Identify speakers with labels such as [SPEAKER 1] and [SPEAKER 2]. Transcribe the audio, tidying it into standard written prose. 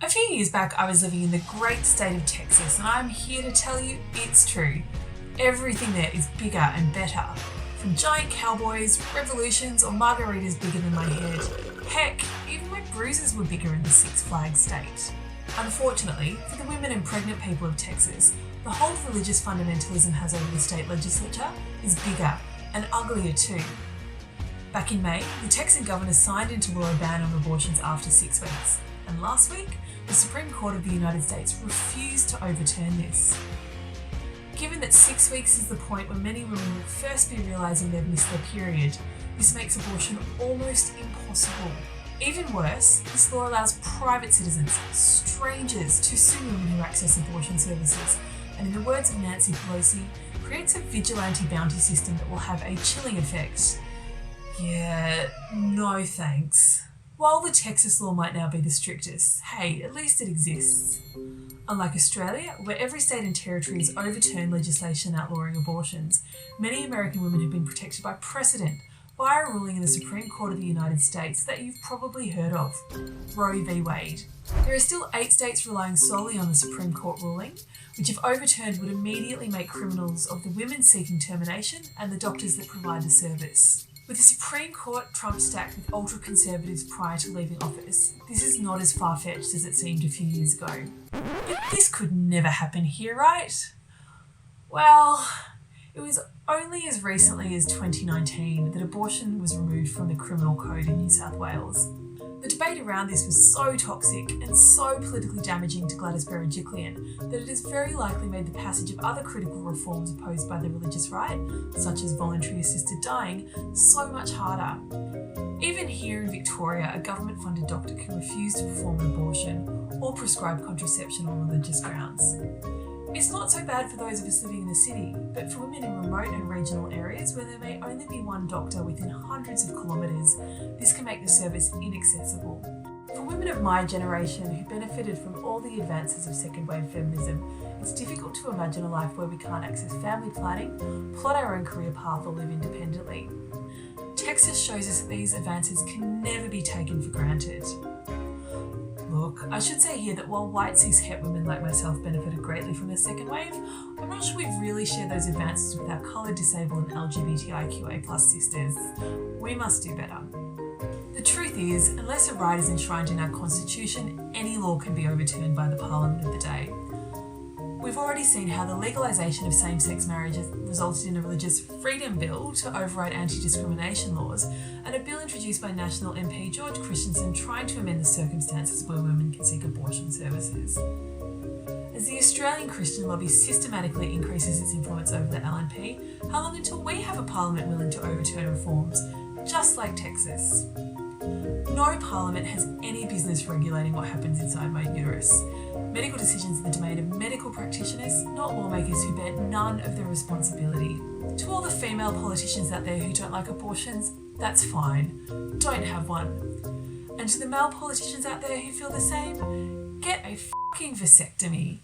[SPEAKER 1] A few years back, I was living in the great state of Texas, and I'm here to tell you it's true. Everything there is bigger and better. From giant cowboys, revolutions, or margaritas bigger than my head. Heck, even my bruises were bigger in the Six Flags state. Unfortunately, for the women and pregnant people of Texas, the hold religious fundamentalism has over the state legislature is bigger and uglier too. Back in May, the Texan governor signed into law a ban on abortions after 6 weeks, and last week, the Supreme Court of the United States refused to overturn this. Given that 6 weeks is the point when many women will first be realising they've missed their period, this makes abortion almost impossible. Even worse, this law allows private citizens, strangers, to sue women who access abortion services, and in the words of Nancy Pelosi, creates a vigilante bounty system that will have a chilling effect. Yeah, no thanks. While the Texas law might now be the strictest, hey, at least it exists. Unlike Australia, where every state and territory has overturned legislation outlawing abortions, many American women have been protected by precedent via a ruling in the Supreme Court of the United States that you've probably heard of, Roe v. Wade. There are still 8 states relying solely on the Supreme Court ruling, which if overturned would immediately make criminals of the women seeking termination and the doctors that provide the service. With the Supreme Court Trump stacked with ultra-conservatives prior to leaving office, this is not as far-fetched as it seemed a few years ago. But this could never happen here, right? Well, it was only as recently as 2019 that abortion was removed from the criminal code in New South Wales. The debate around this was so toxic and so politically damaging to Gladys Berejiklian that it has very likely made the passage of other critical reforms opposed by the religious right, such as voluntary assisted dying, so much harder. Even here in Victoria, a government-funded doctor can refuse to perform an abortion or prescribe contraception on religious grounds. It's not so bad for those of us living in the city, but for women in remote and regional areas where there may only be one doctor within hundreds of kilometres, this can make the service inaccessible. For women of my generation who benefited from all the advances of second-wave feminism, it's difficult to imagine a life where we can't access family planning, plot our own career path or live independently. Texas shows us that these advances can never be taken for granted. Look, I should say here that while white cis-het women like myself benefited greatly from the second wave, I'm not sure we've really shared those advances with our coloured, disabled and LGBTIQA+ sisters. We must do better. The truth is, unless a right is enshrined in our constitution, any law can be overturned by the Parliament of the day. We've already seen how the legalisation of same-sex marriage has resulted in a religious freedom bill to override anti-discrimination laws, and a bill introduced by National MP George Christensen trying to amend the circumstances where women can seek abortion services. As the Australian Christian lobby systematically increases its influence over the LNP, how long until we have a parliament willing to overturn reforms, just like Texas? No parliament has any business regulating what happens inside my uterus. Medical decisions are the domain of medical practitioners, not lawmakers who bear none of the responsibility. To all the female politicians out there who don't like abortions, that's fine. Don't have one. And to the male politicians out there who feel the same, get a fucking vasectomy.